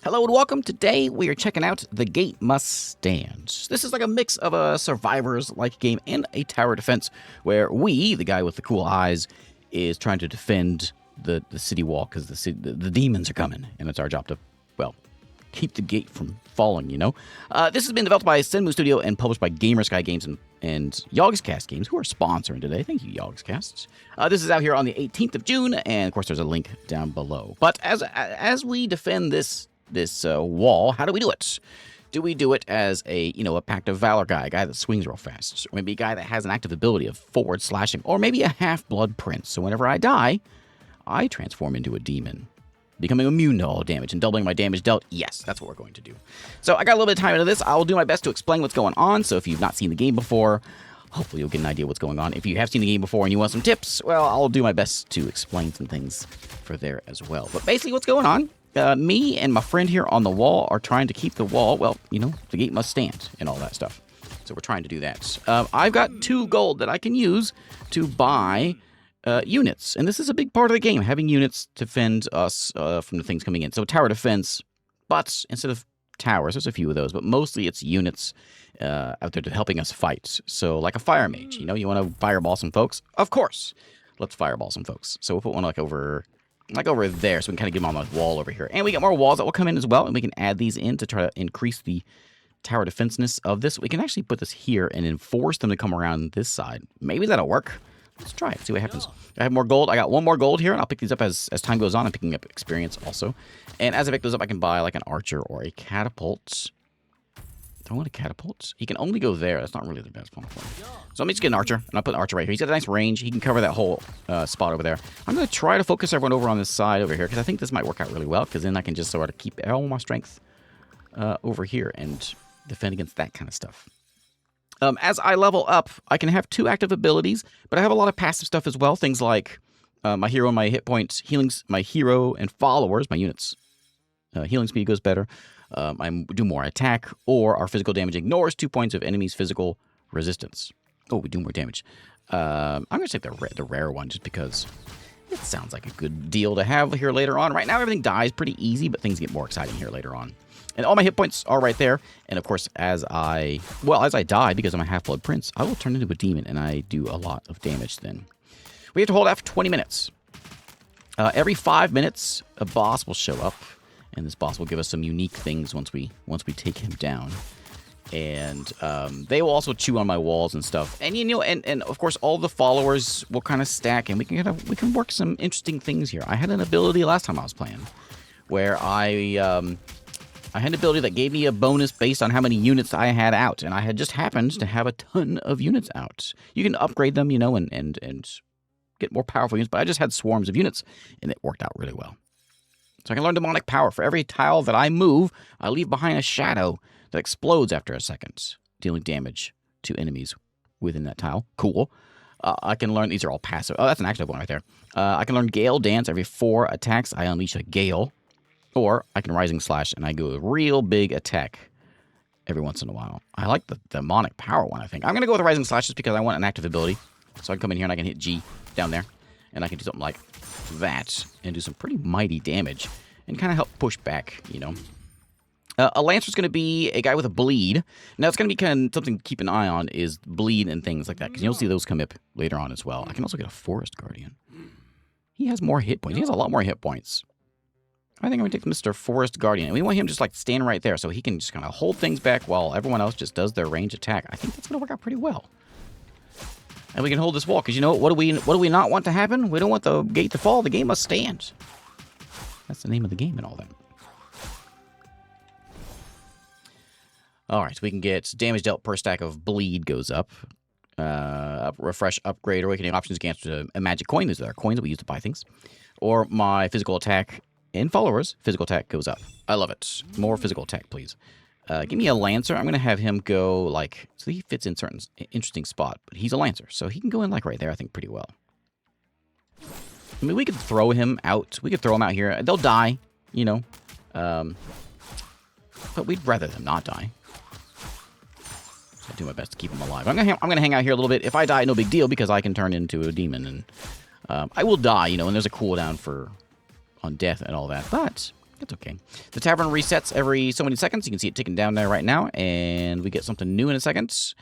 Hello and welcome. Today we are checking out The Gate Must Stand. This is like a mix of a survivors-like game and a tower defense where we, the guy with the cool eyes, is trying to defend the city wall because the demons are coming, and it's our job to, well, keep the gate from falling, you know? This has been developed by Senmu Studio and published by Gamersky Games and Yogscast Games, who are sponsoring today. Thank you, Yogscast. This is out here on the 18th of June, and of course there's a link down below. But as we defend this wall, how do we do it? Do we do it as a Pact of Valor guy, a guy that swings real fast, or maybe a guy that has an active ability of forward slashing, or maybe a half-blood prince, so whenever I die, I transform into a demon, becoming immune to all damage and doubling my damage dealt? Yes, that's what we're going to do. So I got a little bit of time into this. I will do my best to explain what's going on, so if you've not seen the game before, hopefully you'll get an idea what's going on. If you have seen the game before and you want some tips, well, I'll do my best to explain some things for there as well. But basically what's going on, me and my friend here on the wall are trying to keep the wall, well, the gate must stand and all that stuff. So we're trying to do that. I've got 2 gold that I can use to buy units. And this is a big part of the game, having units to defend us from the things coming in. So tower defense, but instead of towers, there's a few of those, but mostly it's units out there helping us fight. So like a fire mage, you want to fireball some folks? Of course. Let's fireball some folks. So we'll put one like over there, so we can kind of get them on the wall over here. And we get more walls that will come in as well, and we can add these in to try to increase the tower defensiveness of this. We can actually put this here and enforce them to come around this side. Maybe that'll work. Let's try it, see what happens. I have more gold. I got 1 more gold here, and I'll pick these up as time goes on. I'm picking up experience also. And as I pick those up, I can buy like an archer or a catapult. Do I want a catapult? He can only go there. That's not really the best one for him. So let me just get an archer, and I'll put an archer right here. He's got a nice range. He can cover that whole spot over there. I'm going to try to focus everyone over on this side over here, because I think this might work out really well, because then I can just sort of keep all my strength over here and defend against that kind of stuff. As I level up, I can have 2 active abilities, but I have a lot of passive stuff as well. Things like my hero and my hit points, healings, my hero and followers, my units. Healing speed goes better. I do more attack, or our physical damage ignores 2 points of enemy's physical resistance. Oh, we do more damage. I'm going to take the rare one just because it sounds like a good deal to have here later on. Right now, everything dies pretty easy, but things get more exciting here later on. And all my hit points are right there. And of course, as I die, because I'm a half-blood prince, I will turn into a demon, and I do a lot of damage then. We have to hold out for 20 minutes. Every 5 minutes, a boss will show up. And this boss will give us some unique things once we take him down. And they will also chew on my walls and stuff. And and of course all the followers will kind of stack, and we can work some interesting things here. I had an ability last time I was playing where I had an ability that gave me a bonus based on how many units I had out, and I had just happened to have a ton of units out. You can upgrade them, and get more powerful units, but I just had swarms of units, and it worked out really well. So I can learn demonic power. For every tile that I move, I leave behind a shadow that explodes after a second, dealing damage to enemies within that tile. Cool. I can learn, these are all passive. Oh, that's an active one right there. I can learn Gale Dance. Every 4 attacks, I unleash a Gale. Or I can Rising Slash, and I go a real big attack every once in a while. I like the demonic power one, I think. I'm going to go with the Rising Slash just because I want an active ability. So I can come in here and I can hit G down there. And I can do something like that and do some pretty mighty damage and kind of help push back, A Lancer's going to be a guy with a bleed. Now, it's going to be kind of something to keep an eye on is bleed and things like that, because you'll see those come up later on as well. I can also get a Forest Guardian. He has more hit points. He has a lot more hit points. I think I'm going to take Mr. Forest Guardian. And we want him just like stand right there so he can just kind of hold things back while everyone else just does their range attack. I think that's going to work out pretty well. And we can hold this wall, because what do we not want to happen? We don't want the gate to fall. The game must stand. That's the name of the game and all that. Alright, so we can get damage dealt per stack of bleed goes up. Refresh, upgrade, awakening options against a magic coin. These are our coins that we use to buy things. Or my physical attack and followers, physical attack goes up. I love it. More physical attack, please. Give me a Lancer. I'm going to have him go, like, so he fits in certain interesting spot, but he's a Lancer, so he can go in, like, right there, I think, pretty well. I mean, we could throw him out. We could throw him out here. They'll die, but we'd rather them not die. So I do my best to keep them alive. I'm gonna hang out here a little bit. If I die, no big deal, because I can turn into a demon, and I will die, and there's a cooldown on death and all that, but That's okay. The tavern resets every so many seconds. You can see it ticking down there right now, and we get something new in a second.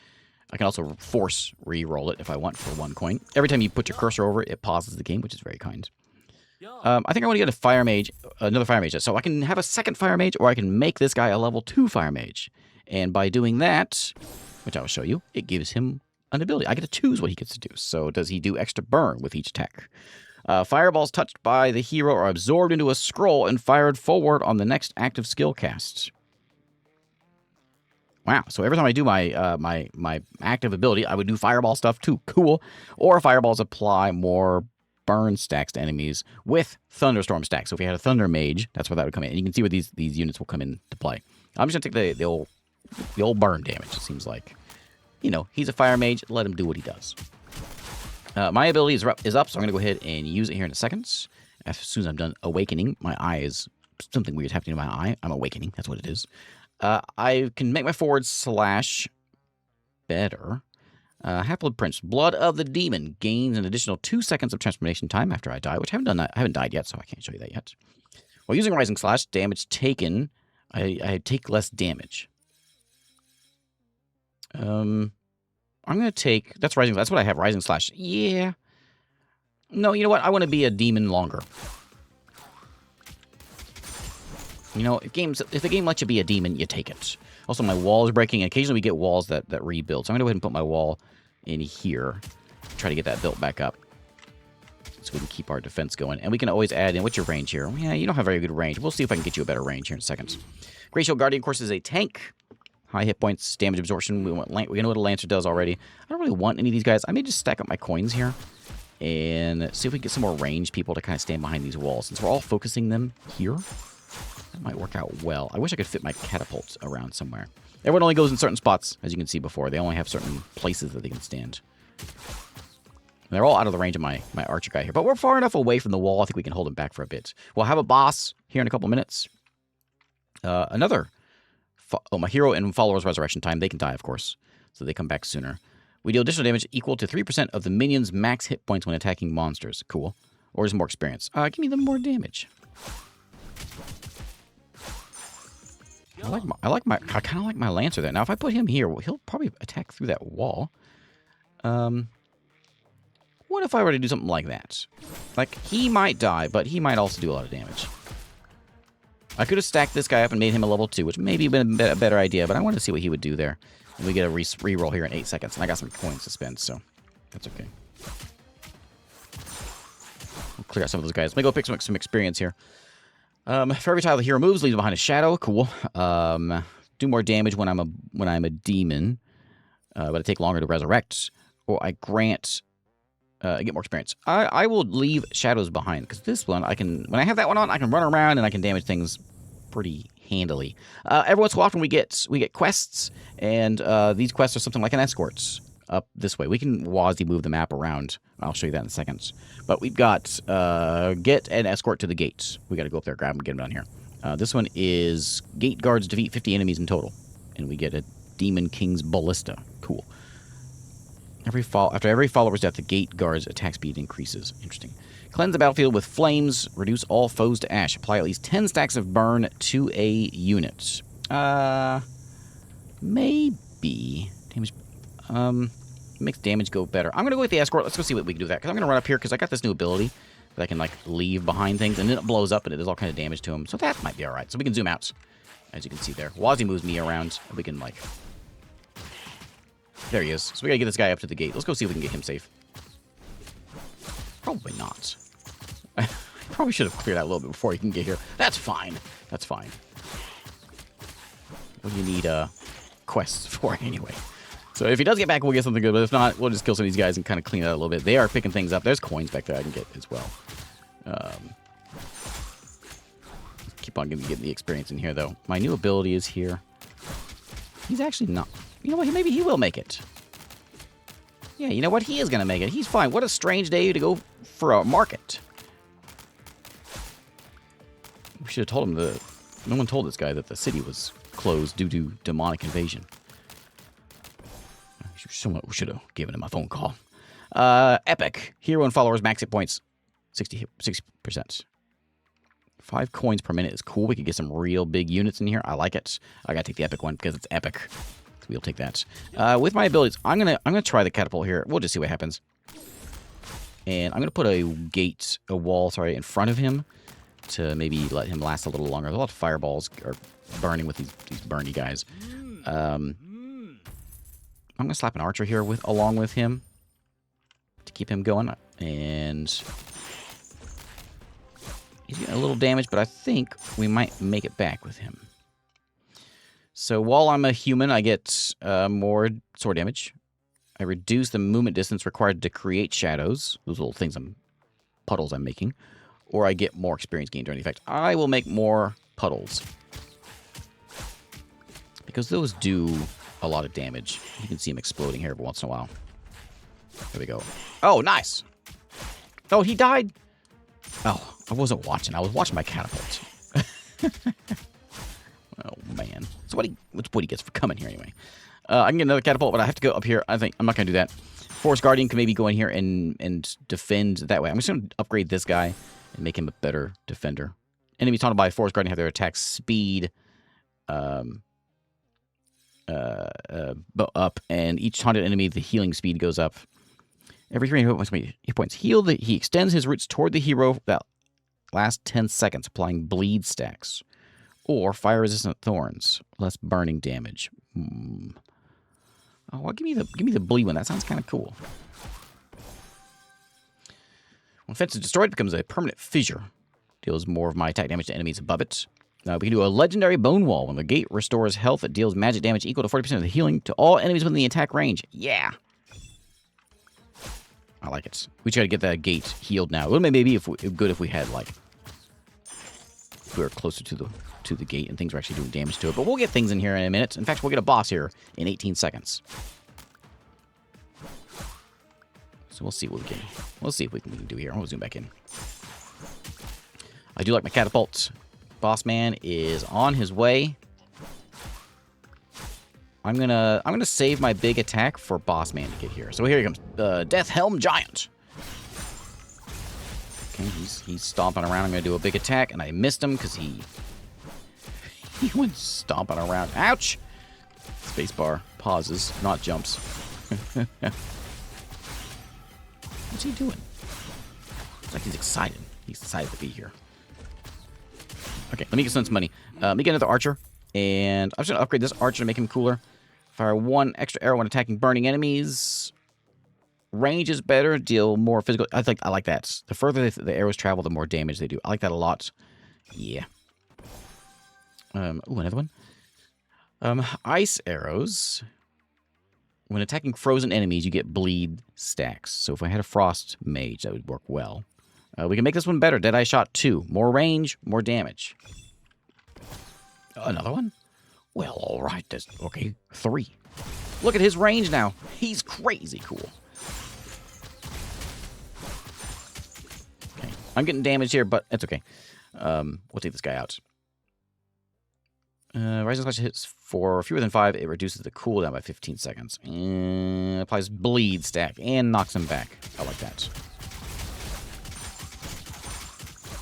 I can also force re-roll it if I want for 1 coin. Every time you put your cursor over it, it pauses the game, which is very kind. I think I want to get a fire mage, another fire mage. So I can have a second fire mage, or I can make this guy a level 2 fire mage. And by doing that, which I will show you, it gives him an ability. I get to choose what he gets to do. So does he do extra burn with each attack? Fireballs touched by the hero are absorbed into a scroll and fired forward on the next active skill cast. Wow, so every time I do my active ability, I would do fireball stuff too. Cool. Or fireballs apply more burn stacks to enemies with thunderstorm stacks. So if you had a thunder mage, that's where that would come in. And you can see where these units will come into play. I'm just going to take the old burn damage, it seems like. You know, he's a fire mage. Let him do what he does. My ability is up, so I'm going to go ahead and use it here in a second. As soon as I'm done awakening, my eye is... Something weird happening to my eye. I'm awakening. That's what it is. I can make my forward slash better. Half-Blood Prince. Blood of the Demon gains an additional 2 seconds of transformation time after I die, which I haven't done that. I haven't died yet, so I can't show you that yet. While using Rising Slash, damage taken, I take less damage. I'm going to take... That's Rising... That's what I have, Rising Slash. Yeah. No, you know what? I want to be a demon longer. You know, if the game lets you be a demon, you take it. Also, my wall is breaking. And occasionally, we get walls that rebuild. So I'm going to go ahead and put my wall in here. Try to get that built back up. So we can keep our defense going. And we can always add in... What's your range here? Yeah, you don't have very good range. We'll see if I can get you a better range here in a second. Great Shield Guardian, of course, is a tank. High hit points, damage absorption. We know what a Lancer does already. I don't really want any of these guys. I may just stack up my coins here and see if we can get some more ranged people to kind of stand behind these walls. Since we're all focusing them here, that might work out well. I wish I could fit my catapults around somewhere. Everyone only goes in certain spots, as you can see before. They only have certain places that they can stand. And they're all out of the range of my archer guy here. But we're far enough away from the wall. I think we can hold him back for a bit. We'll have a boss here in a couple minutes. My hero and followers resurrection time. They can die, of course. So they come back sooner. We deal additional damage equal to 3% of the minion's max hit points when attacking monsters. Cool. Or just more experience. Give me the more damage. I kind of like my Lancer there. Now, if I put him here, he'll probably attack through that wall. What if I were to do something like that? Like, he might die, but he might also do a lot of damage. I could have stacked this guy up and made him a level 2, which maybe would have been a better idea, but I wanted to see what he would do there. And we get a re-roll here in 8 seconds, and I got some coins to spend, so that's okay. We'll clear out some of those guys. Let me go pick some experience here. For every tile the hero moves, leaves behind a shadow. Cool. Do more damage when I'm a demon, but I take longer to resurrect. Or I grant... I get more experience. I will leave shadows behind, because this one, when I have that one on, I can run around and I can damage things pretty handily. Every once in a while, often we get quests, and these quests are something like an escort up this way. We can Wazzy move the map around. I'll show you that in a second. But we've got get an escort to the gates. We got to go up there, grab them, get them down here. This one is gate guards defeat 50 enemies in total, and we get a Demon King's Ballista. Cool. After every follower's death, the gate guard's attack speed increases. Interesting. Cleanse the battlefield with flames. Reduce all foes to ash. Apply at least 10 stacks of burn to a unit. Maybe. Damage. Makes damage go better. I'm going to go with the escort. Let's go see what we can do with that. Because I'm going to run up here because I got this new ability that I can, like, leave behind things. And then it blows up and it does all kind of damage to them. So that might be alright. So we can zoom out. As you can see there. Wazzy moves me around. We can, like... There he is. So we gotta get this guy up to the gate. Let's go see if we can get him safe. Probably not. I probably should have cleared out a little bit before he can get here. That's fine. That's fine. What do you need quests for anyway? So if he does get back, we'll get something good. But if not, we'll just kill some of these guys and kind of clean it out a little bit. They are picking things up. There's coins back there I can get as well. Keep on getting the experience in here, though. My new ability is here. He's actually not... You know what? Maybe he will make it. Yeah, you know what? He is going to make it. He's fine. What a strange day to go for a market. We should have told him that... No one told this guy that the city was closed due to demonic invasion. We should have given him a phone call. Epic. Hero and followers max hit points. 60%. 5 coins per minute is cool. We could get some real big units in here. I like it. I gotta take the epic one because it's epic. So we'll take that. With my abilities, I'm gonna try the catapult here. We'll just see what happens. And I'm gonna put a wall, in front of him to maybe let him last a little longer. There's a lot of fireballs are burning with these burny guys. I'm gonna slap an archer here along with him to keep him going. And he's getting a little damage, but I think we might make it back with him. So while I'm a human, I get more sword damage. I reduce the movement distance required to create shadows. Those little things, puddles I'm making. Or I get more experience gained during the effect. I will make more puddles. Because those do a lot of damage. You can see them exploding here every once in a while. There we go. Oh, nice! Oh, he died? Oh, I wasn't watching. I was watching my catapult. Oh, man. So what's what he gets for coming here anyway. I can get another catapult, but I have to go up here. I think I'm not going to do that. Forest Guardian can maybe go in here and defend that way. I'm just going to upgrade this guy and make him a better defender. Enemies taunted by Forest Guardian have their attack speed up, and each taunted enemy, the healing speed goes up. Every 3 hit points healed, he extends his roots toward the hero that last 10 seconds, applying bleed stacks. Or fire-resistant thorns, less burning damage. Oh, well, give me the bleed one. That sounds kind of cool. When fence is destroyed, it becomes a permanent fissure. Deals more of my attack damage to enemies above it. We can do a legendary bone wall. When the gate restores health, it deals magic damage equal to 40% of the healing to all enemies within the attack range. Yeah. I like it. We just gotta get that gate healed now. It would maybe good if we had if we were closer to the gate and things were actually doing damage to it. But we'll get things in here in a minute. In fact, we'll get a boss here in 18 seconds. So we'll see what we can. We'll see what we can do here. I'll zoom back in. I do like my catapult. Boss man is on his way. I'm gonna save my big attack for boss man to get here. So here he comes, Death Helm Giant. Okay, he's stomping around. I'm gonna do a big attack, and I missed him because he went stomping around. Ouch! Spacebar pauses, not jumps. What's he doing? It's like he's excited. He's excited to be here. Okay, let me get some money. Let me get another archer, and I'm just gonna upgrade this archer to make him cooler. Fire 1 extra arrow when attacking burning enemies. Range is better. Deal more physical. I like that. The further the arrows travel, the more damage they do. I like that a lot. Yeah. Ooh, another one. Ice arrows. When attacking frozen enemies, you get bleed stacks. So if I had a frost mage, that would work well. We can make this one better. Deadeye Shot 2. More range, more damage. Another one? Well, all right. Okay, 3. Look at his range now. He's crazy cool. Okay, I'm getting damaged here, but it's okay. We'll take this guy out. Rising Slash hits for fewer than 5. It reduces the cooldown by 15 seconds. And applies bleed stack and knocks him back. I like that.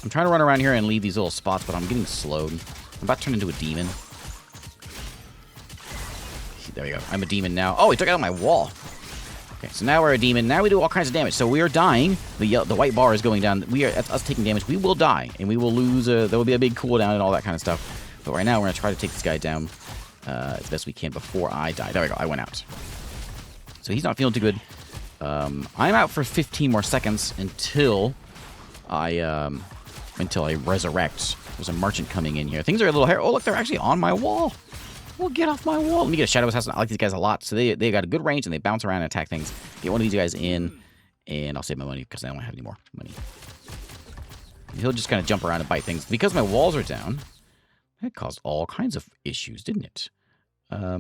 I'm trying to run around here and leave these little spots, but I'm getting slowed. I'm about to turn into a demon. There we go. I'm a demon now. Oh, he took out my wall. Okay, so now we're a demon. Now we do all kinds of damage. So we are dying. The white bar is going down. That's us taking damage. We will die, and we will lose. There will be a big cooldown and all that kind of stuff. But right now, we're going to try to take this guy down as best we can before I die. There we go. I went out. So he's not feeling too good. I'm out for 15 more seconds until I resurrect. There's a merchant coming in here. Things are a little hairy. Oh, look, they're actually on my wall. Well, get off my wall. Let me get a Shadow Assassin. I like these guys a lot. So they got a good range, and they bounce around and attack things. Get one of these guys in, and I'll save my money because I don't have any more money. He'll just kind of jump around and bite things. Because my walls are down, that caused all kinds of issues, didn't it? I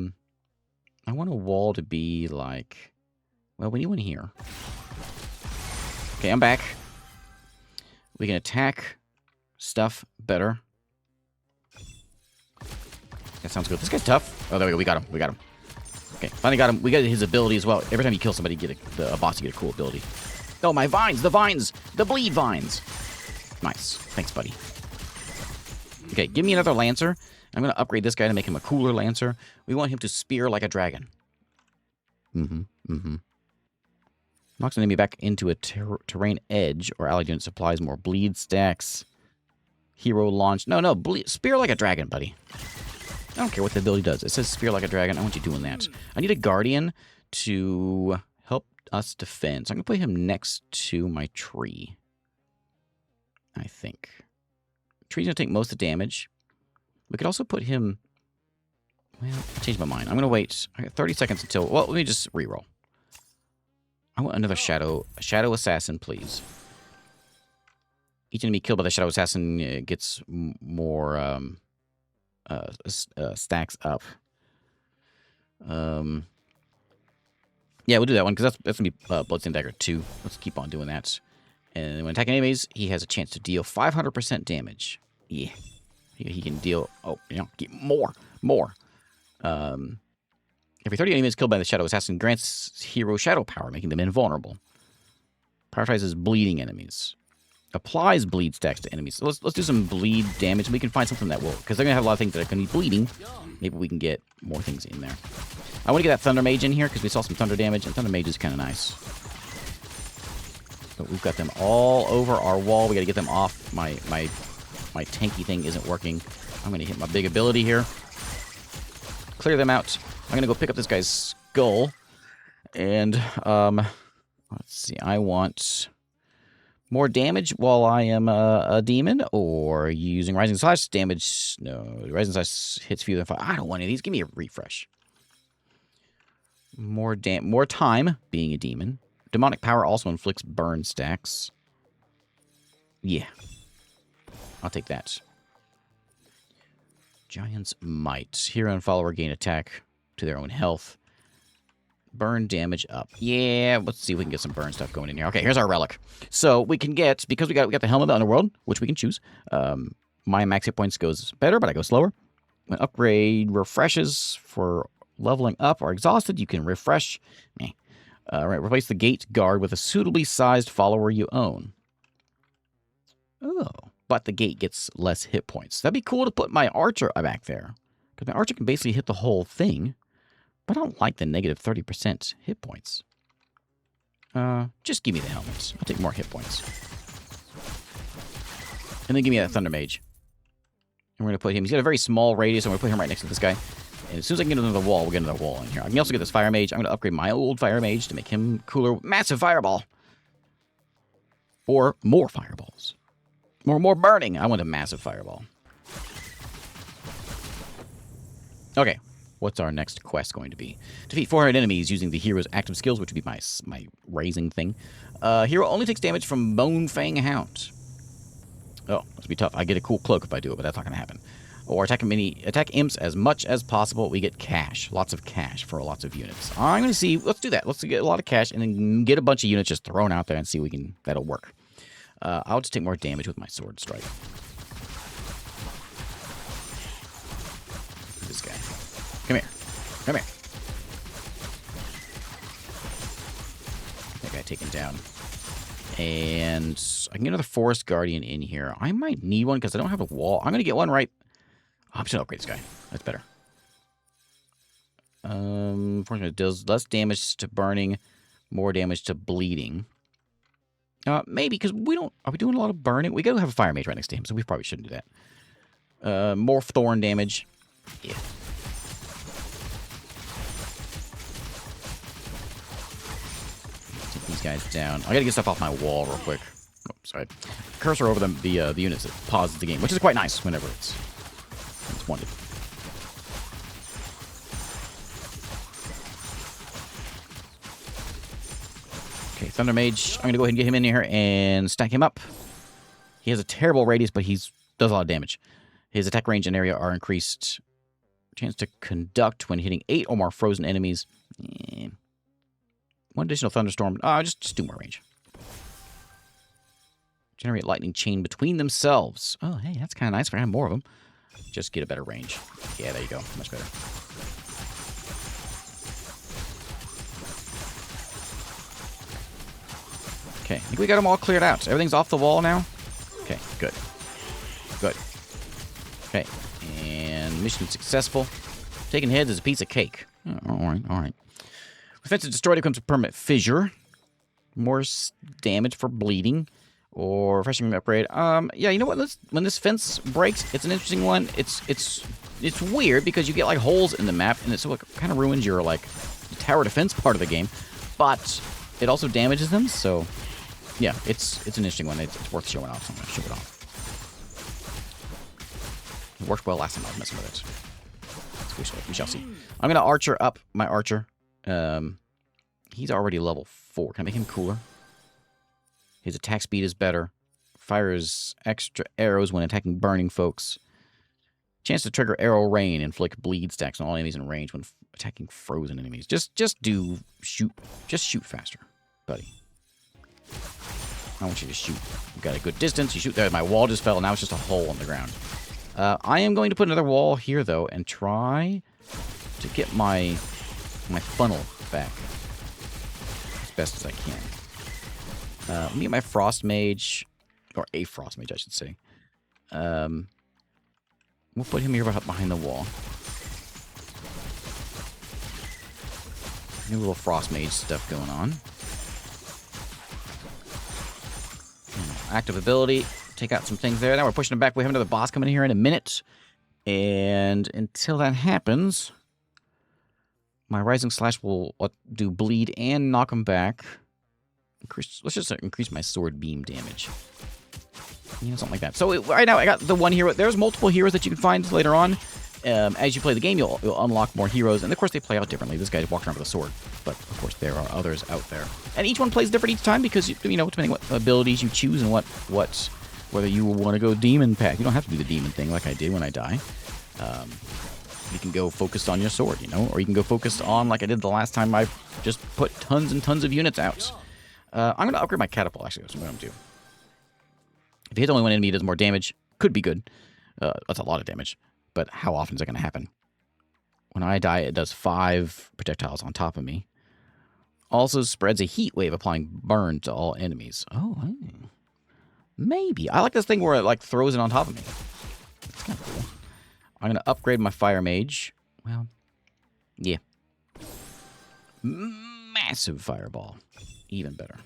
want a wall to be like... Well, we need one here. Okay, I'm back. We can attack stuff better. That sounds good. This guy's tough. Oh, there we go. We got him. We got him. Okay, finally got him. We got his ability as well. Every time you kill somebody, you get a boss, you get a cool ability. Oh, my vines. The vines. The bleed vines. Nice. Thanks, buddy. Okay, give me another Lancer. I'm going to upgrade this guy to make him a cooler Lancer. We want him to spear like a dragon. Knocks an enemy back into a terrain edge or allied unit supplies more bleed stacks. Hero launch. No, spear like a dragon, buddy. I don't care what the ability does. It says spear like a dragon. I want you doing that. I need a guardian to help us defend. So I'm going to put him next to my tree. I think. Tree's going to take most of the damage. We could also put him... Well, I changed my mind. I'm going to wait. I got 30 seconds until... Well, let me just reroll. I want another Shadow Assassin, please. Each enemy killed by the Shadow Assassin gets more stacks up. Yeah, we'll do that one, because that's going to be Bloodstained Dagger 2. Let's keep on doing that. And when attacking enemies, he has a chance to deal 500% damage. Yeah. He can deal... Oh, get more. Every 30 enemies killed by the Shadow Assassin grants hero shadow power, making them invulnerable. Prioritizes bleeding enemies. Applies bleed stacks to enemies. So let's do some bleed damage. We can find something that will, because they're going to have a lot of things that are going to be bleeding. Maybe we can get more things in there. I want to get that Thunder Mage in here, because we saw some Thunder damage, and Thunder Mage is kind of nice. But we've got them all over our wall. We got to get them off. My tanky thing isn't working. I'm going to hit my big ability here. Clear them out. I'm going to go pick up this guy's skull. And, let's see. I want more damage while I am a demon, or using Rising Slash damage. No, Rising Slash hits fewer than 5. I don't want any of these. Give me a refresh. More time being a demon. Demonic power also inflicts burn stacks. Yeah. I'll take that. Giant's Might. Hero and follower gain attack to their own health. Burn damage up. Yeah, let's see if we can get some burn stuff going in here. Okay, here's our relic. So we can get, because we got the Helm of the Underworld, which we can choose. My max hit points goes better, but I go slower. When upgrade refreshes for leveling up or exhausted, you can refresh. Right, replace the gate guard with a suitably sized follower you own. Oh, but the gate gets less hit points. That'd be cool to put my archer back there, because my archer can basically hit the whole thing. But I don't like the negative 30% hit points. Just give me the helmets. I'll take more hit points. And then give me that Thunder Mage. And we're going to put him... He's got a very small radius, and we're going to put him right next to this guy. And as soon as I can get another wall, we'll get another wall in here. I can also get this Fire Mage. I'm going to upgrade my old Fire Mage to make him cooler. Massive Fireball. Or more Fireballs. More burning. I want a massive Fireball. Okay. What's our next quest going to be? Defeat 400 enemies using the hero's active skills, which would be my raising thing. Hero only takes damage from Bone Fang Hound. Oh, that's be tough. I get a cool cloak if I do it, but that's not going to happen. Or attack imps as much as possible. We get cash. Lots of cash for lots of units. I'm going to see. Let's do that. Let's get a lot of cash and then get a bunch of units just thrown out there and see if we can. That'll work. I'll just take more damage with my sword strike. This guy. Come here. Come here. That guy taken down. And I can get another Forest Guardian in here. I might need one because I don't have a wall. I'm going to get one right. Oh, I'm just going to upgrade this guy. That's better. Unfortunately, it does less damage to burning, more damage to bleeding. Maybe, because we don't... Are we doing a lot of burning? We got to have a Fire Mage right next to him, so we probably shouldn't do that. More thorn damage. Yeah. Take these guys down. I got to get stuff off my wall real quick. Oh, sorry. Cursor over the units that pauses the game, which is quite nice whenever it's wanted. Okay, Thunder Mage. I'm going to go ahead and get him in here and stack him up. He has a terrible radius, but he does a lot of damage. His attack range and area are increased. Chance to conduct when hitting 8 or more frozen enemies. One additional thunderstorm. Just do more range. Generate lightning chain between themselves. Oh, hey, that's kind of nice. We're going to have more of them. Just get a better range. Yeah, there you go. Much better. Okay, I think we got them all cleared out. Everything's off the wall now? Okay, good. Good. Okay, and mission successful. Taking heads is a piece of cake. Oh, alright, alright. Defense is destroyed, it comes with permanent fissure. More damage for bleeding. Or refreshing upgrade. Yeah, you know what? When this fence breaks, it's an interesting one. It's weird because you get like holes in the map, and it sort of kind of ruins your like tower defense part of the game. But it also damages them, so yeah, it's an interesting one. It's worth showing off. So I'm gonna show it off. It worked well last time I was messing with it. We shall see. I'm gonna archer up my archer. He's already level 4. Can I make him cooler? His attack speed is better. Fires extra arrows when attacking burning folks. Chance to trigger arrow rain. Inflict bleed stacks on all enemies in range when attacking frozen enemies. Just shoot faster, buddy. I want you to shoot. You've got a good distance. You shoot there. My wall just fell. Now it's just a hole on the ground. I am going to put another wall here, though, and try to get my funnel back as best as I can. Let me get my frost mage, or a frost mage, I should say. We'll put him here behind the wall. New little frost mage stuff going on. Active ability. Take out some things there. Now we're pushing him back. We have another boss coming here in a minute. And until that happens, my Rising Slash will do bleed and knock him back. Let's just increase my sword beam damage. You know, something like that. So right now I got the one hero. There's multiple heroes that you can find later on. As you play the game, you'll unlock more heroes. And of course, they play out differently. This guy walks around with a sword. But of course, there are others out there. And each one plays different each time because, you know, depending what abilities you choose and whether you want to go demon pack. You don't have to do the demon thing like I did when I die. You can go focused on your sword, you know, or you can go focused on, like I did the last time, I just put tons and tons of units out. I'm going to upgrade my catapult, actually. That's what I'm going to do. If you hit only one enemy, it does more damage. Could be good. That's a lot of damage. But how often is that going to happen? When I die, it does 5 projectiles on top of me. Also spreads a heat wave, applying burn to all enemies. Oh, maybe. I like this thing where it, like, throws it on top of me. That's kind of cool. I'm going to upgrade my fire mage. Well, yeah. Massive fireball. Even better.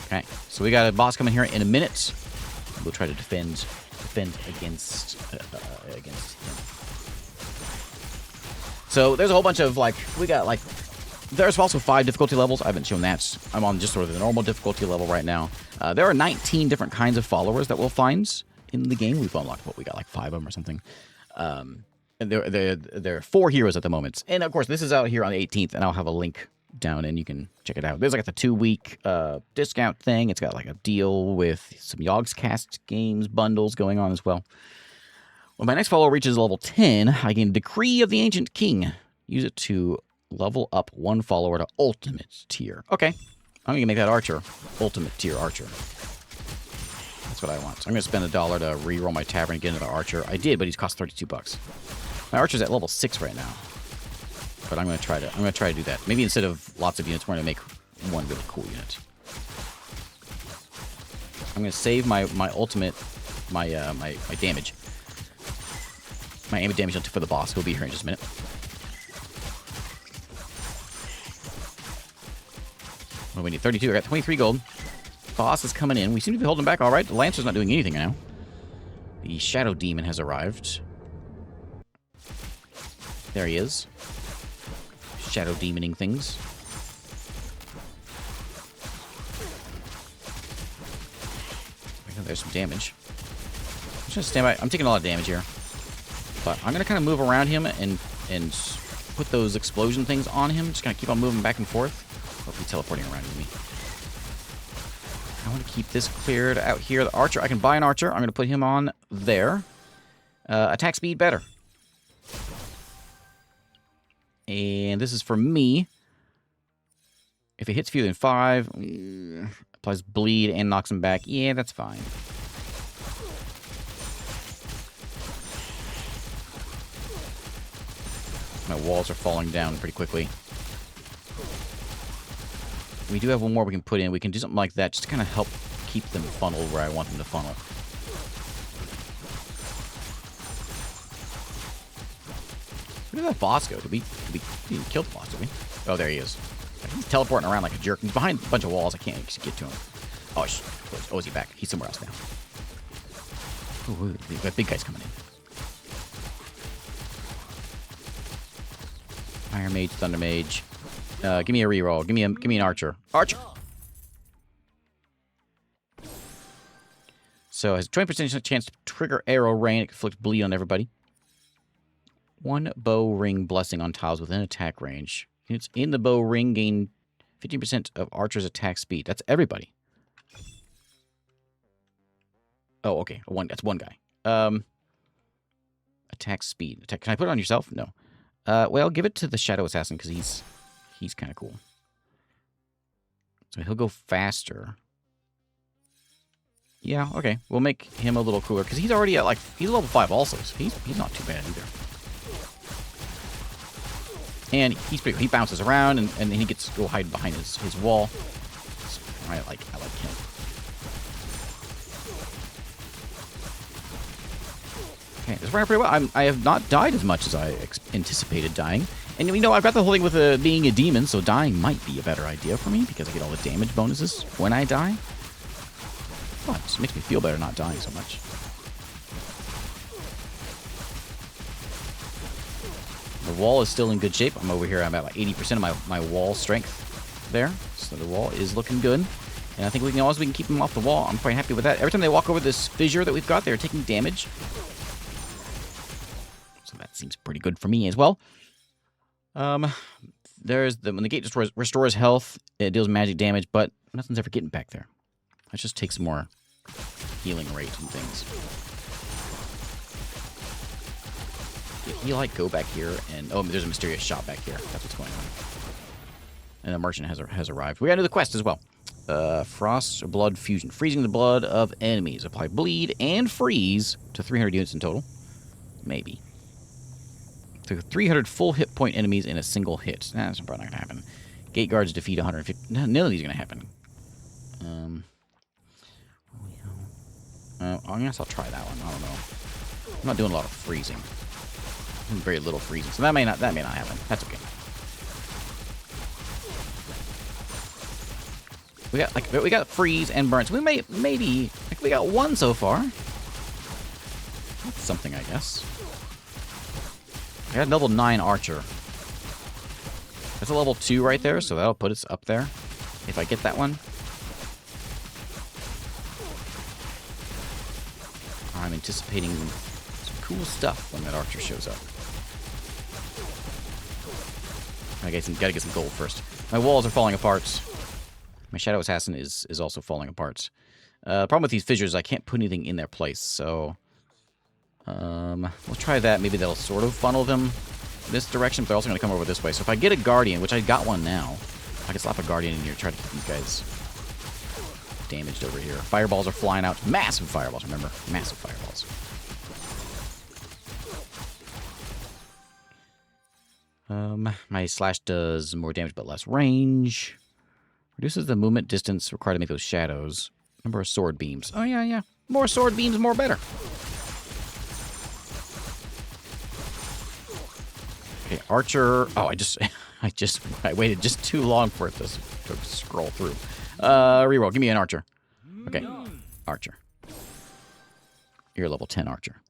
Okay, so we got a boss coming here in a minute. We'll try to defend against him. So there's a whole bunch of, like, we got, like, there's also 5 difficulty levels. I haven't shown that. I'm on just sort of the normal difficulty level right now. There are 19 different kinds of followers that we'll find in the game. We've unlocked, what, we got like 5 of them or something. And there are 4 heroes at the moment. And, of course, this is out here on the 18th, and I'll have a link down, and you can check it out. There's, like, the 2-week discount thing. It's got, like, a deal with some Yogscast games bundles going on as well. When my next follower reaches level 10, I gain Decree of the Ancient King. Use it to level up 1 follower to ultimate tier. Okay. I'm going to make that archer ultimate tier archer. That's what I want. So I'm going to spend $1 to reroll my tavern and get another archer. I did, but he's cost $32. My archer's at level 6 right now. But I'm going to try to do that. Maybe instead of lots of units, we're going to make one really cool unit. I'm going to save my ultimate, my damage. My aim damage for the boss. He'll be here in just a minute. What do we need? 32. I got 23 gold. Boss is coming in. We seem to be holding back all right. The Lancer's not doing anything now. The Shadow Demon has arrived. There he is. Shadow Demoning things. There's some damage. I'm just going to stand by. I'm taking a lot of damage here. But I'm going to kind of move around him and put those explosion things on him. Just going to keep on moving back and forth. Hopefully teleporting around with me. I want to keep this cleared out here. The archer, I can buy an archer. I'm going to put him on there. Attack speed better. And this is for me. If it hits fewer than 5, applies bleed and knocks him back. Yeah, that's fine. My walls are falling down pretty quickly. We do have one more we can put in. We can do something like that just to kind of help keep them funneled where I want them to funnel. Where did that boss go? We didn't kill the boss, did we? Oh, there he is. He's teleporting around like a jerk. He's behind a bunch of walls. I can't get to him. Oh, is he back? He's somewhere else now. Ooh, that big guy's coming in. Fire Mage, Thunder Mage. Give me a reroll. Give me an Archer. Archer! So, it has a 20% chance to trigger arrow rain. It can inflict bleed on everybody. 1 bow ring blessing on tiles within attack range. Units in the bow ring gain 15% of Archer's attack speed. That's everybody. Oh, okay. That's one guy. Attack speed. Can I put it on yourself? No. Well, give it to the Shadow Assassin because he's kind of cool. So he'll go faster. Yeah, okay. We'll make him a little cooler because he's already at he's level 5 also. So he's not too bad either. And he bounces around and he gets to go hide behind his wall. So I like him. Okay, this ran pretty well. I have not died as much as I anticipated dying. And, I've got the whole thing with being a demon, so dying might be a better idea for me because I get all the damage bonuses when I die. Oh, it just makes me feel better not dying so much. The wall is still in good shape. I'm over here. I'm at like 80% of my wall strength there. So the wall is looking good. And I think we can keep them off the wall. I'm quite happy with that. Every time they walk over this fissure that we've got, they're taking damage. So that seems pretty good for me as well. When the gate restores health, it deals magic damage, but nothing's ever getting back there. Let's just take some more healing rate and things. If you go back here and there's a mysterious shop back here. That's what's going on. And the merchant has arrived. We gotta do the quest as well. Frost Blood Fusion. Freezing the blood of enemies. Apply bleed and freeze to 300 units in total. Maybe. So 300 full hit point enemies in a single hit. That's probably not gonna happen. Gate guards defeat 150. None of these are gonna happen. I guess I'll try that one. I don't know. I'm not doing a lot of freezing. Very little freezing, so that may not happen. That's okay. We got freeze and burn. So we we got one so far. That's something, I guess. I got level 9 Archer. That's a level 2 right there, so that'll put us up there. If I get that one. I'm anticipating some cool stuff when that Archer shows up. I gotta get some gold first. My walls are falling apart. My Shadow Assassin is also falling apart. Problem with these fissures, I can't put anything in their place, so... we'll try that. Maybe that'll sort of funnel them this direction, but they're also going to come over this way. So if I get a Guardian, which I got one now, I can slap a Guardian in here and try to keep these guys damaged over here. Fireballs are flying out. Massive fireballs, remember? Massive fireballs. My slash does more damage but less range. Reduces the movement distance required to make those shadows. Number of sword beams. Oh, yeah. More sword beams, more better. Okay, Archer. Oh, I waited just too long for it to scroll through. Reroll. Give me an Archer. Okay, Archer. You're level 10 Archer.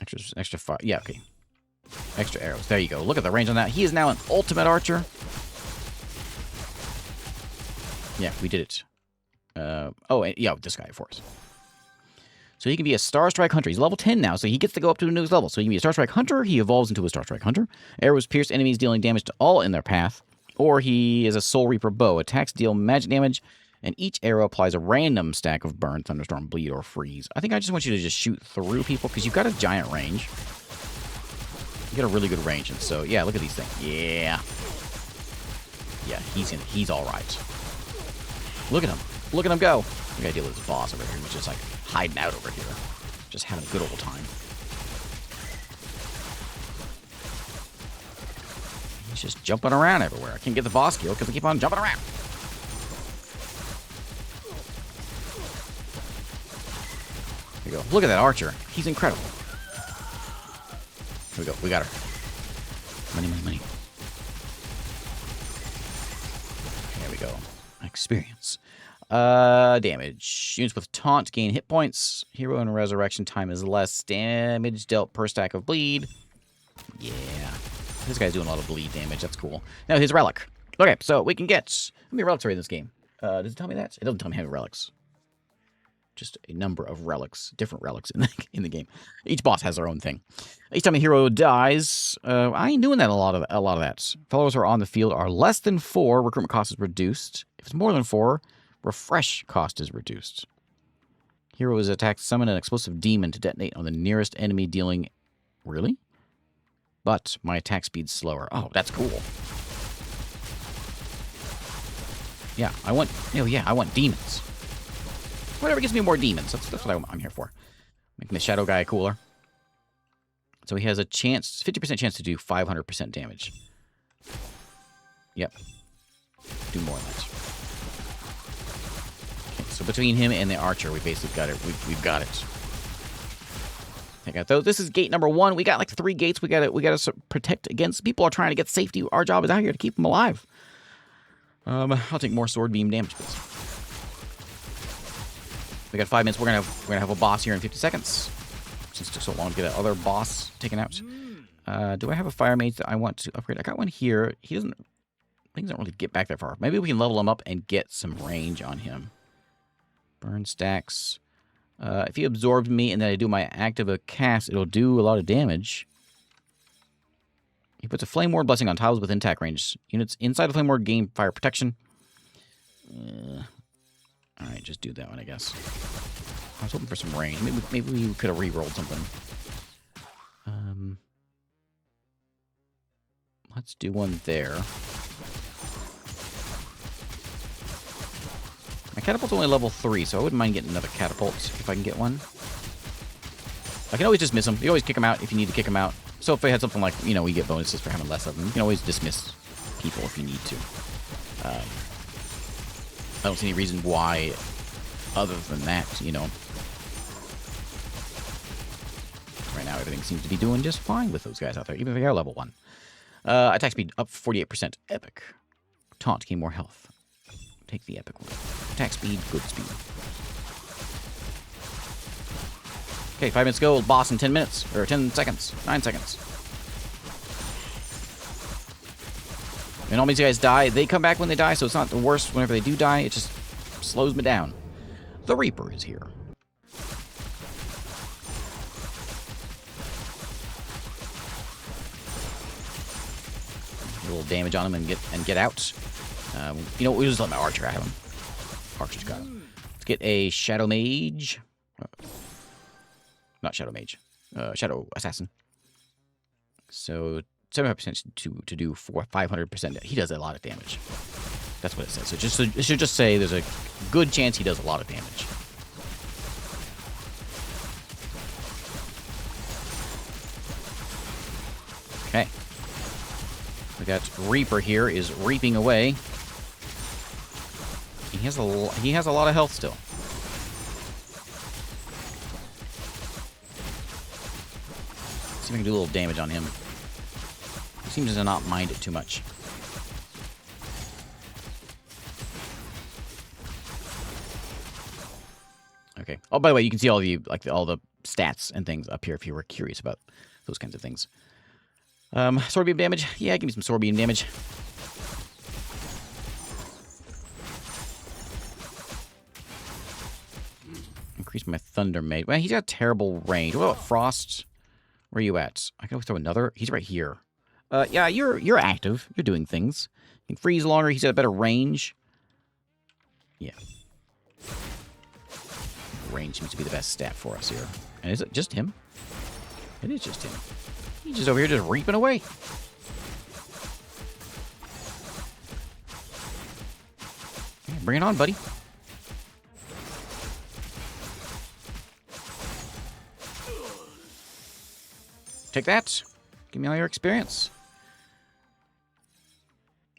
Extra fire. Yeah, okay. Extra arrows. There you go. Look at the range on that. He is now an ultimate Archer. Yeah, we did it. This guy, of course. So he can be a Star Strike Hunter. He's level 10 now, so he gets to go up to a new level. So he can be a Star Strike Hunter. He evolves into a Star Strike Hunter. Arrows pierce enemies, dealing damage to all in their path. Or he is a Soul Reaper Bow. Attacks deal magic damage, and each arrow applies a random stack of burn, thunderstorm, bleed, or freeze. I think I just want you to just shoot through people, because you've got a giant range. You got a really good range, and so, yeah, look at these things. Yeah. Yeah, he's all right. Look at him. Look at him go. We gotta deal with this boss over here, which is like hiding out over here. Just having a good old time. He's just jumping around everywhere. I can't get the boss kill because I keep on jumping around. Here we go. Look at that archer. He's incredible. Here we go. We got her. Money, money, money. There we go. Experience. Damage. Units with taunt gain hit points. Hero and resurrection time is less. Damage dealt per stack of bleed. Yeah. This guy's doing a lot of bleed damage. That's cool. Now his relic. Okay, so we can get... How many relics are in this game? Does it tell me that? It doesn't tell me how many relics. Just a number of relics. Different relics in the game. Each boss has their own thing. Each time a hero dies... I ain't doing that a lot of that. Followers who are on the field are less than 4. Recruitment cost is reduced. If it's more than 4... Refresh cost is reduced. Hero is attacked. Summon an explosive demon to detonate on the nearest enemy, dealing... Really? But my attack speed's slower. Oh, that's cool. Yeah, I want... Oh, yeah, I want demons. Whatever gives me more demons. That's what I'm here for. Making the shadow guy cooler. So he has a chance... 50% chance to do 500% damage. Yep. Do more than that. So between him and the archer, we basically got it. We've got it. Take out those. This is gate number 1. We got like 3 gates. We got to protect against. People are trying to get safety. Our job is out here to keep them alive. I'll take more sword beam damage, please. We got 5 minutes. We're gonna have a boss here in 50 seconds. Since it took so long to get that other boss taken out. Do I have a fire mage that I want to upgrade? I got one here. Things don't really get back that far. Maybe we can level him up and get some range on him. Burn stacks. If he absorbs me and then I do my active cast, it'll do a lot of damage. He puts a Flame Ward Blessing on tiles with intact range. Units inside the Flame Ward gain fire protection. Alright, just do that one, I guess. I was hoping for some range. Maybe we could have re-rolled something. Let's do one there. My catapult's only level 3, so I wouldn't mind getting another catapult if I can get one. I can always dismiss them. You always kick them out if you need to kick them out. So if I had something like, we get bonuses for having less of them, you can always dismiss people if you need to. I don't see any reason why, other than that, Right now, everything seems to be doing just fine with those guys out there, even if they are level 1. Attack speed up 48%. Epic. Taunt, gain more health. Take the epic one. Attack speed, good speed. Okay, 5 minutes go. Boss in 10 minutes. Or 10 seconds. 9 seconds. And all these guys die. They come back when they die, so it's not the worst whenever they do die. It just slows me down. The Reaper is here. A little damage on him and get out. We'll just let my archer have him. Archer's got him. Let's get a Shadow Mage. Not Shadow Mage. Shadow Assassin. So 75% to do 500%. He does a lot of damage. That's what it says. So it should just say there's a good chance he does a lot of damage. Okay. We got Reaper here is reaping away. He has a lot of health still. See if I can do a little damage on him. He seems to not mind it too much. Okay. Oh, by the way, you can see all the stats and things up here if you were curious about those kinds of things. Sword beam damage. Yeah, give me some sword beam damage. Increase my thunder mage. Well, he's got terrible range. What about frost? Where are you at? I can throw another. He's right here. Yeah, you're active. You're doing things. You can freeze longer. He's got a better range. Yeah. Range seems to be the best stat for us here. And is it just him? It is just him. He's just over here just reaping away. Yeah, bring it on, buddy. Take that. Give me all your experience.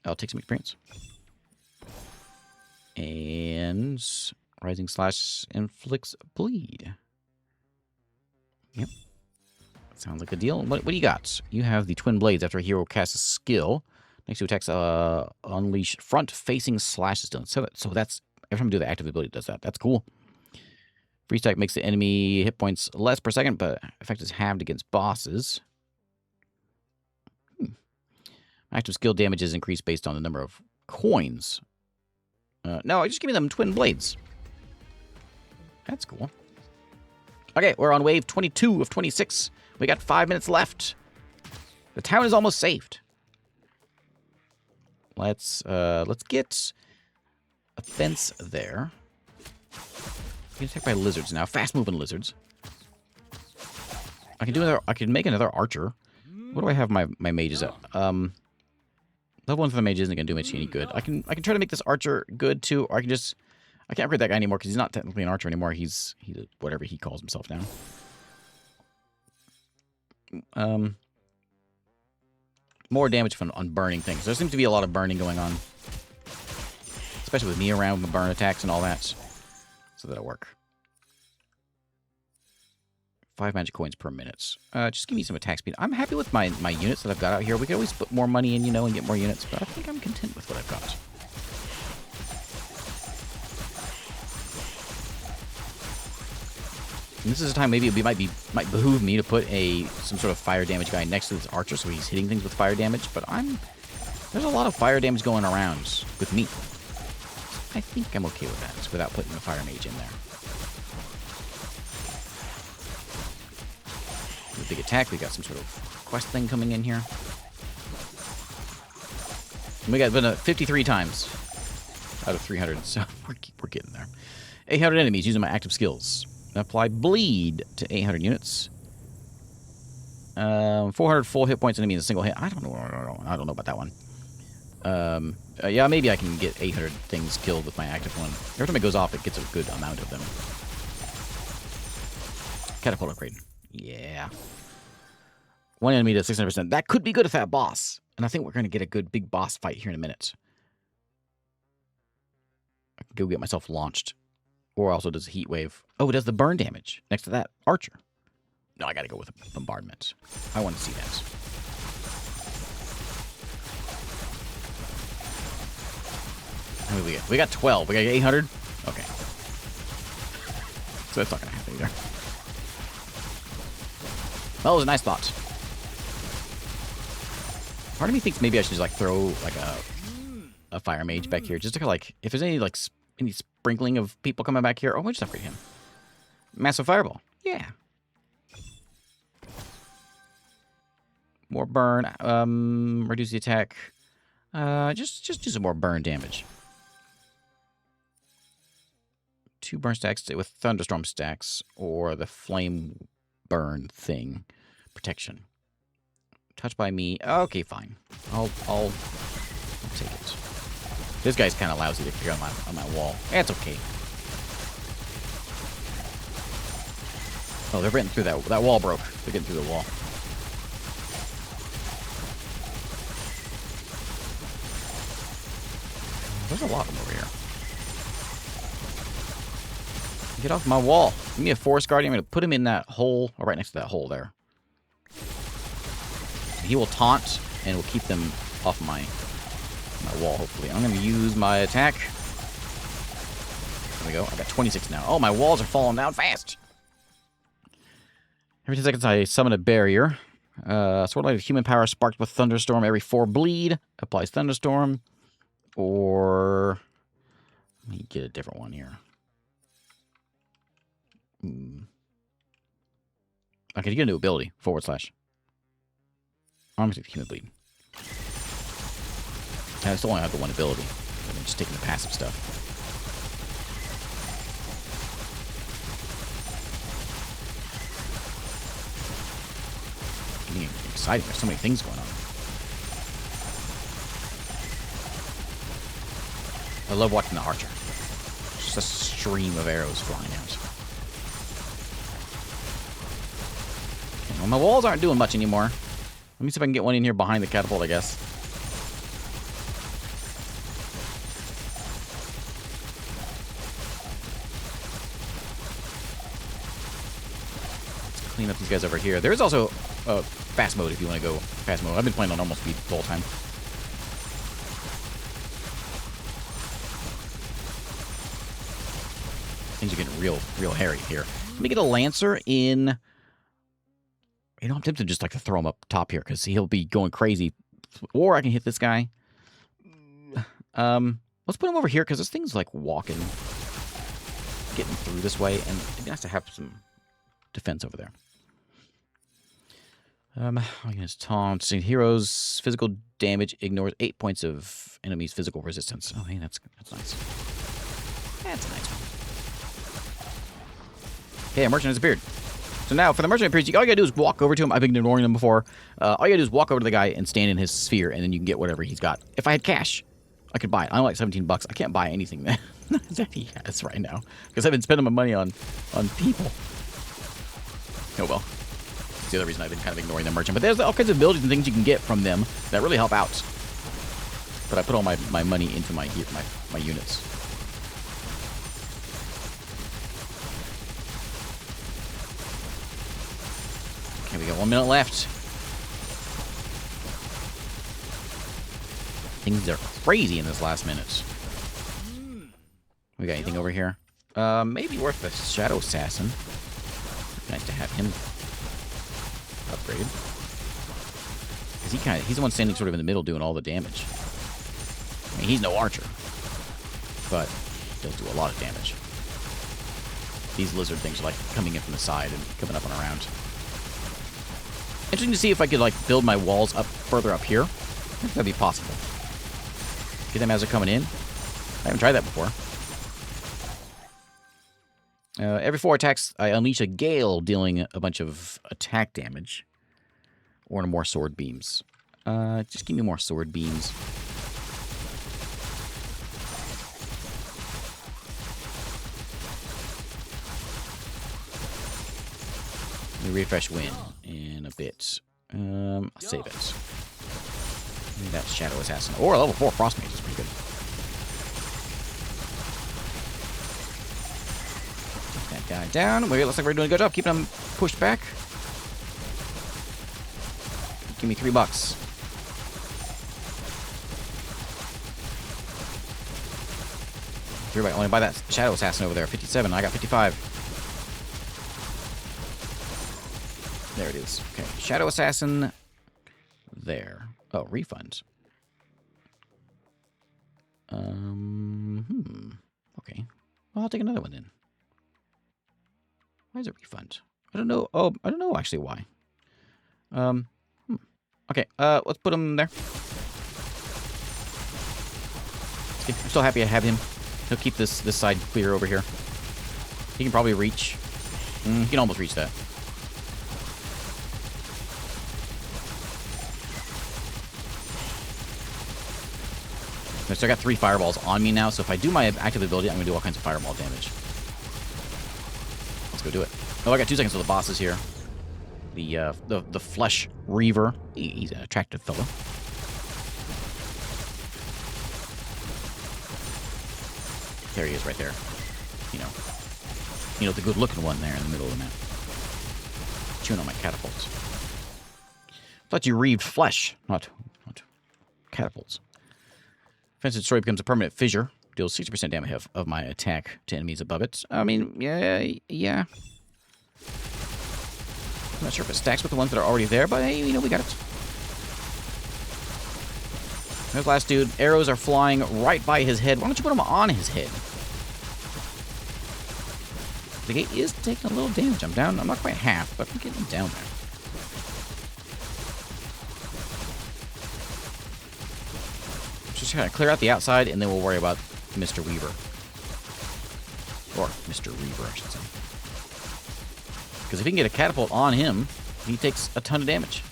I'll take some experience. And Rising Slash inflicts bleed. Yep. Sounds like a deal. What do you got? You have the twin blades. After a hero casts a skill, next to attacks unleash front-facing slashes. So that's every time you do the active ability, it does that. That's cool. Free stack makes the enemy hit points less per second, but effect is halved against bosses. Active skill damage is increased based on the number of coins. No, just give me them twin blades. That's cool. Okay, we're on wave 22 of 26. We got 5 minutes left. The town is almost saved. Let's get a fence there. I get attacked by lizards now. Fast-moving lizards. I can make another archer. What do I have my mages at? Level 1 for the mage isn't going to do much any good. I can try to make this archer good, too. Or I can't upgrade that guy anymore because he's not technically an archer anymore. He's whatever he calls himself now. More damage on burning things. There seems to be a lot of burning going on. Especially with me around with the burn attacks and all that. So that'll work. 5 magic coins per minute. Just give me some attack speed. I'm happy with my units that I've got out here. We can always put more money in, and get more units, but I think I'm content with what I've got. And this is a time maybe it might behoove me to put some sort of fire damage guy next to this archer so he's hitting things with fire damage, but there's a lot of fire damage going around with me. I think I'm okay with that without putting the fire mage in there. With a big attack, we got some sort of quest thing coming in here. And we got 53 times out of 300, so we're getting there. 800 enemies using my active skills. Apply bleed to 800 units. 400 full hit points enemy in a single hit. I don't know about that one. Yeah, maybe I can get 800 things killed with my active one. Every time it goes off, it gets a good amount of them. Catapult upgrade. Yeah. One enemy to 600%. That could be good if that boss. And I think we're going to get a good big boss fight here in a minute. I can go get myself launched. Or also does a heat wave. Oh, it does the burn damage next to that archer. No, I got to go with a bombardment. I want to see that. How many we get? We got 12. We got 800? Okay. So that's not going to happen either. That was a nice thought. Part of me thinks maybe I should just throw a fire mage back here. Just to if there's any any sprinkling of people coming back here. Oh, we'll just upgrade him. Massive fireball. Yeah. More burn. Reduce the attack. Just do some more burn damage. 2 burn stacks with thunderstorm stacks or the flame burn thing. Protection. Touched by me. Okay, fine. I'll take it. This guy's kind of lousy to clear on my wall. That's okay. Oh, they're getting through that wall broke. They're getting through the wall. There's a lot of them over here. Get off my wall. Give me a forest guardian. I'm going to put him in that hole, or right next to that hole there. He will taunt, and will keep them off my wall, hopefully. I'm going to use my attack. There we go. I got 26 now. Oh, my walls are falling down fast. Every 10 seconds, I summon a barrier. Sword Light of Human Power sparked with Thunderstorm. Every 4 bleed applies Thunderstorm. Or let me get a different one here. Okay, you get a new ability. / I'm going to take the Human Bleed. I still only have the one ability. I'm just taking the passive stuff. Getting exciting. There's so many things going on. I love watching the archer. Just a stream of arrows flying out. Okay, well, my walls aren't doing much anymore. Let me see if I can get one in here behind the catapult, I guess. clean up these guys over here. There is also fast mode if you want to go fast mode. I've been playing on normal speed the whole time. Things are getting real hairy here. Let me get a Lancer in... You know, I'm tempted just like to throw him up top here because he'll be going crazy. Or I can hit this guy. Let's put him over here because this thing's like walking, getting through this way, and it'd be nice to have some defense over there. Against taunt. Heroes physical damage ignores 8 points of enemy's physical resistance. Oh, hey, that's nice. That's a nice one. Okay, a merchant has appeared. So now, for the merchant appearance, all you gotta do is walk over to him. I've been ignoring him before. All you gotta do is walk over to the guy and stand in his sphere, and then you can get whatever he's got. If I had cash, I could buy it. I only like 17 bucks. I can't buy anything that he has right now because I've been spending my money on people. Oh well. That's the other reason I've been kind of ignoring the merchant. But there's all kinds of abilities and things you can get from them that really help out. But I put all my money into my units. Okay, we got 1 minute left. Things are crazy in this last minute. We got anything over here? Maybe worth the Shadow Assassin. Nice to have him upgraded. Because he's the one standing sort of in the middle doing all the damage. I mean, he's no archer. But he does do a lot of damage. These lizard things are like coming in from the side and coming up and around. Interesting to see if I could like build my walls up further up here. I think that'd be possible. Get them as they're coming in. I haven't tried that before. Every 4 attacks, I unleash a gale, dealing a bunch of attack damage. Or more sword beams. Just give me more sword beams. Let me refresh win in a bit. I'll save it. Maybe that Shadow Assassin. Or a level 4 Frost Mage is pretty good. Take that guy down. Wait, looks like we're doing a good job keeping him pushed back. Give me $3. $3. Only buy that Shadow Assassin over there. 57. I got 55. There it is. Okay, Shadow Assassin. There. Oh, refund. Okay. Well, I'll take another one then. Why is it refund? I don't know. Oh, I don't know actually why. Okay, let's put him there. Okay, I'm still happy I have him. He'll keep this side clear over here. He can probably reach. He can almost reach that. So I got 3 fireballs on me now, so if I do my active ability, I'm going to do all kinds of fireball damage. Let's go do it. Oh, I got 2 seconds till the boss is here. The Flesh Reaver. He's an attractive fellow. There he is right there. You know, the good-looking one there in the middle of the map. Chewing on my catapults. Thought you reaved flesh, not catapults. Offensive destroy becomes a permanent fissure. Deals 60% damage of my attack to enemies above it. I mean, yeah. I'm not sure if it stacks with the ones that are already there, but hey, we got it. There's the last dude. Arrows are flying right by his head. Why don't you put them on his head? The gate is taking a little damage. I'm down. I'm not quite half, but I'm getting down there. Just kind of clear out the outside, and then we'll worry about Mr. Weaver. Or Mr. Reaver, I should say. Because if he can get a catapult on him, he takes a ton of damage.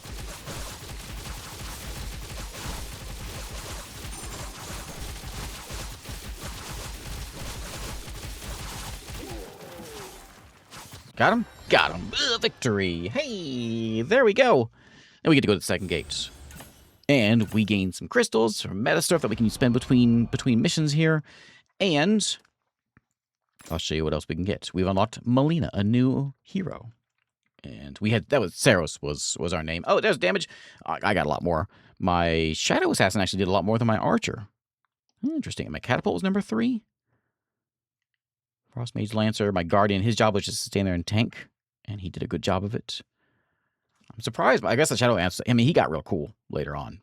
Got him? Got him. Victory. Hey, there we go. Then we get to go to the second gate. And we gain some crystals, some meta stuff that we can spend between missions here. And I'll show you what else we can get. We've unlocked Melina, a new hero. And we had, that was, Saros was our name. Oh, there's damage. I got a lot more. My Shadow Assassin actually did a lot more than my Archer. Interesting. And my Catapult was number 3. Frost Mage Lancer, my Guardian, his job was just to stand there and tank. And he did a good job of it. I'm surprised, but I guess the Shadow Assassin, I mean, he got real cool later on.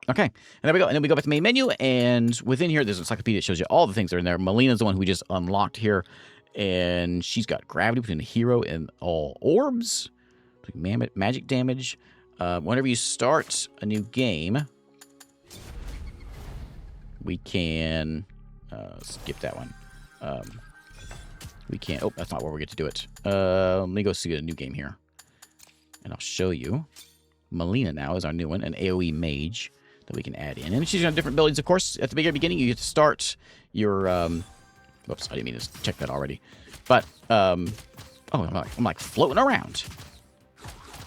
Okay, and there we go. And then we go back to the main menu, and within here, there's an encyclopedia that shows you all the things that are in there. Melina's the one who we just unlocked here, and she's got gravity between the hero and all orbs, magic damage. Whenever you start a new game, we can skip that one. We can't. Oh, that's not where we get to do it. Let me go see a new game here, and I'll show you. Melina now is our new one, an AoE mage that we can add in. And she's got different abilities, of course. At the beginning, you get to start your... whoops, I didn't mean to check that already. But, oh, I'm like floating around.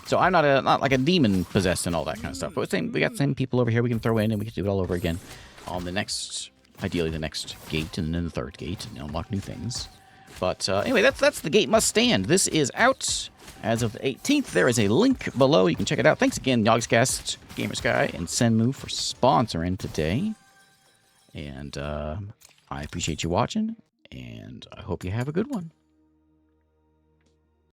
So I'm not like a demon possessed and all that kind of stuff. But we got the same people over here we can throw in, and we can do it all over again on the next, ideally the next gate, and then the third gate, and unlock new things. But anyway, that's The Gate Must Stand. This is out as of the 18th. There is a link below. You can check it out. Thanks again, Yogscast, Gamersky, and Senmu for sponsoring today. And I appreciate you watching, and I hope you have a good one.